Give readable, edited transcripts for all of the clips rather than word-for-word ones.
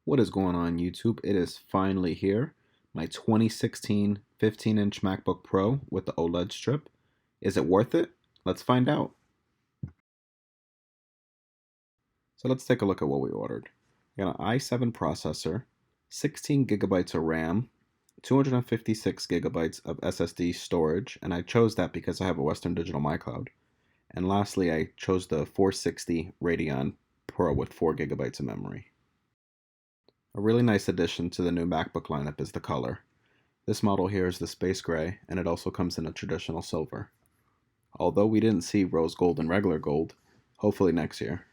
What is going on, YouTube? It is finally here. My 2016 15-inch MacBook Pro with the OLED strip. Is it worth it? Let's find out. So let's take a look at what we ordered. We got an i7 processor, 16 gigabytes of RAM, 256 gigabytes of SSD storage, and I chose that because I have a Western Digital MyCloud. And lastly, I chose the 460 Radeon Pro with 4 gigabytes of memory. A really nice addition to the new MacBook lineup is the color. This model here is the space gray, and it also comes in a traditional silver. Although we didn't see rose gold and regular gold, hopefully next year.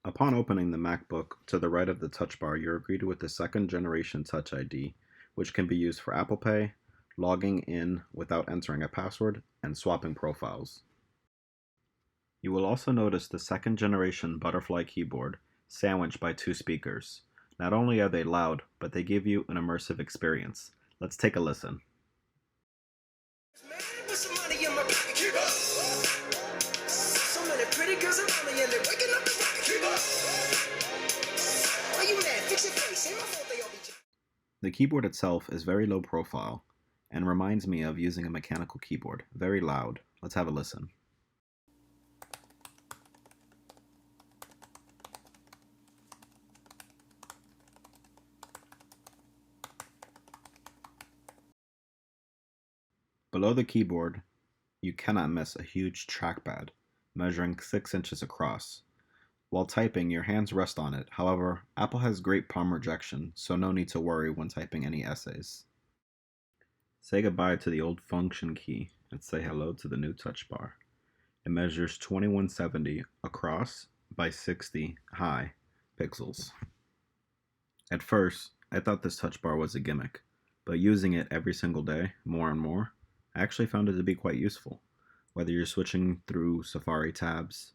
Upon opening the MacBook, to the right of the touch bar, you're greeted with the second generation Touch ID, which can be used for Apple Pay, logging in without entering a password, and swapping profiles. You will also notice the second generation Butterfly keyboard, sandwiched by two speakers. Not only are they loud, but they give you an immersive experience. Let's take a listen. The keyboard itself is very low profile and reminds me of using a mechanical keyboard. Very loud. Let's have a listen. Below the keyboard, you cannot miss a huge trackpad, measuring 6 inches across. While typing, your hands rest on it. However, Apple has great palm rejection, so no need to worry when typing any essays. Say goodbye to the old function key and say hello to the new touch bar. It measures 2170 across by 60 high pixels. At first, I thought this touch bar was a gimmick, but using it every single day, more and more, I actually found it to be quite useful. Whether you're switching through Safari tabs,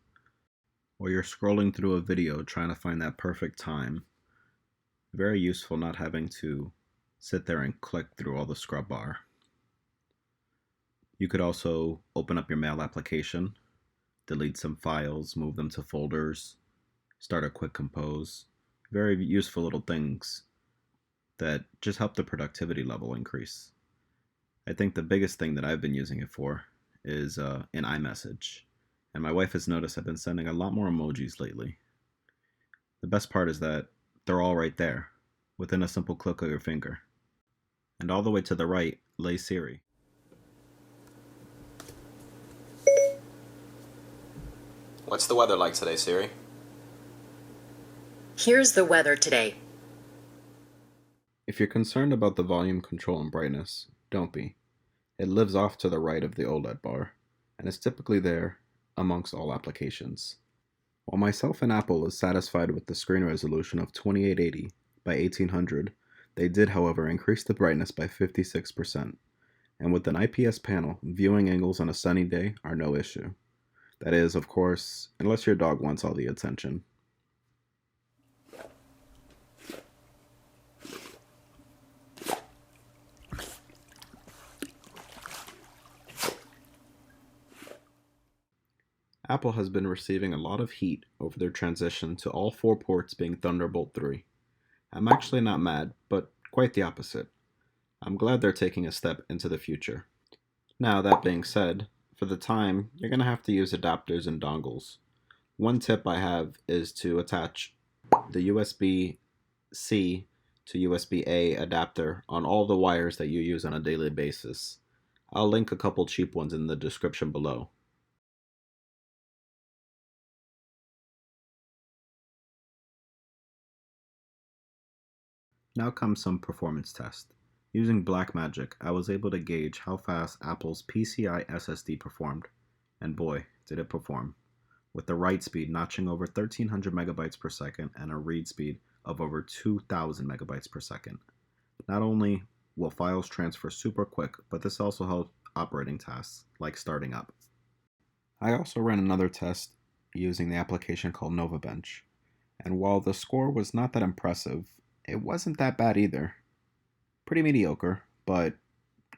or you're scrolling through a video trying to find that perfect time, very useful not having to sit there and click through all the scrub bar. You could also open up your mail application, delete some files, move them to folders, start a quick compose. Very useful little things that just help the productivity level increase. I think the biggest thing that I've been using it for is an iMessage. And my wife has noticed I've been sending a lot more emojis lately. The best part is that they're all right there, within a simple click of your finger. And all the way to the right lay Siri. What's the weather like today, Siri? Here's the weather today. If you're concerned about the volume control and brightness, don't be. It lives off to the right of the OLED bar, and is typically there amongst all applications. While myself and Apple is satisfied with the screen resolution of 2880 by 1800, they did, however, increase the brightness by 56%, and with an IPS panel, viewing angles on a sunny day are no issue. That is, of course, unless your dog wants all the attention. Apple has been receiving a lot of heat over their transition to all 4 ports being Thunderbolt 3. I'm actually not mad, but quite the opposite. I'm glad they're taking a step into the future. Now, that being said, for the time, you're going to have to use adapters and dongles. One tip I have is to attach the USB-C to USB-A adapter on all the wires that you use on a daily basis. I'll link a couple cheap ones in the description below. Now comes some performance test. Using Blackmagic, I was able to gauge how fast Apple's PCI SSD performed, and boy, did it perform, with the write speed notching over 1300 megabytes per second and a read speed of over 2000 megabytes per second. Not only will files transfer super quick, but this also helps operating tasks like starting up. I also ran another test using the application called Novabench, and while the score was not that impressive, it wasn't that bad either. Pretty mediocre, but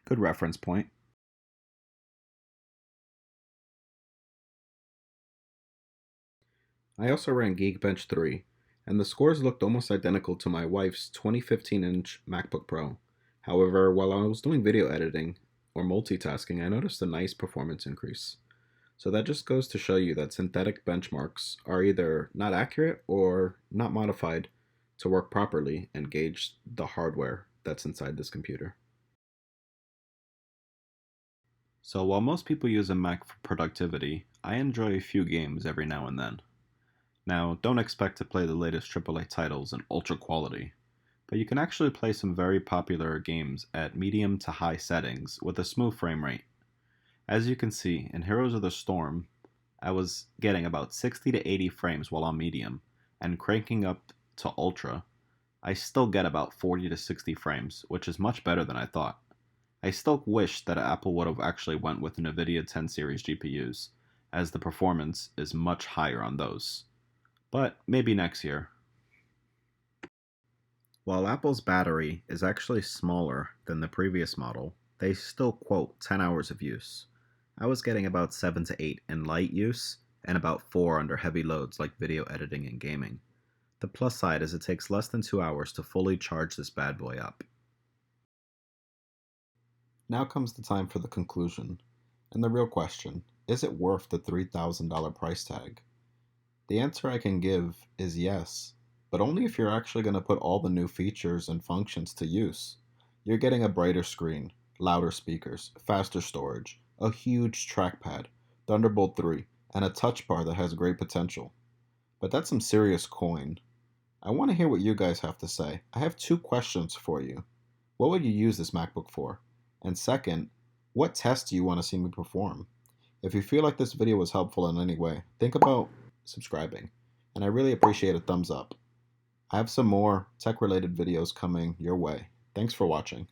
good reference point. I also ran Geekbench 3, and the scores looked almost identical to my wife's 2015-inch MacBook Pro. However, while I was doing video editing or multitasking, I noticed a nice performance increase. So that just goes to show you that synthetic benchmarks are either not accurate or not modified to work properly and gauge the hardware that's inside this computer. So while most people use a Mac for productivity, I enjoy a few games every now and then. Now, don't expect to play the latest AAA titles in ultra quality, but you can actually play some very popular games at medium to high settings with a smooth frame rate. As you can see, in Heroes of the Storm, I was getting about 60 to 80 frames while on medium, and cranking up to ultra, I still get about 40 to 60 frames, which is much better than I thought. I still wish that Apple would have actually went with NVIDIA 10 series GPUs, as the performance is much higher on those. But maybe next year. While Apple's battery is actually smaller than the previous model, they still quote 10 hours of use. I was getting about 7 to 8 in light use, and about 4 under heavy loads like video editing and gaming. The plus side is it takes less than 2 hours to fully charge this bad boy up. Now comes the time for the conclusion, and the real question, is it worth the $3,000 price tag? The answer I can give is yes, but only if you're actually going to put all the new features and functions to use. You're getting a brighter screen, louder speakers, faster storage, a huge trackpad, Thunderbolt 3, and a touch bar that has great potential. But that's some serious coin. I want to hear what you guys have to say. I have 2 questions for you. What would you use this MacBook for? And second, what tests do you want to see me perform? If you feel like this video was helpful in any way, think about subscribing, and I really appreciate a thumbs up. I have some more tech-related videos coming your way. Thanks for watching.